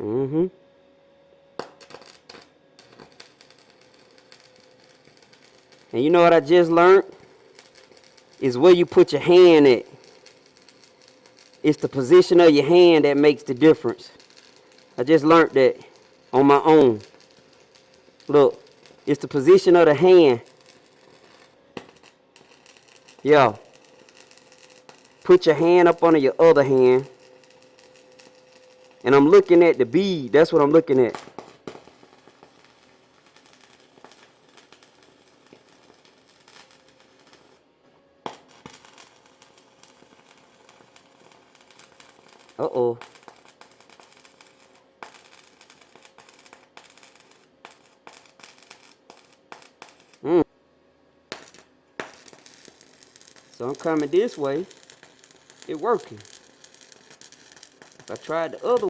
Mm-hmm. And you know what I just learned? Is where you put your hand at. It's the position of your hand that makes the difference. I just learned that on my own. Look, it's the position of the hand. Yeah. Put your hand up under your other hand. And I'm looking at the bead. That's what I'm looking at. Uh-oh. So I'm coming this way. It working. If I tried the other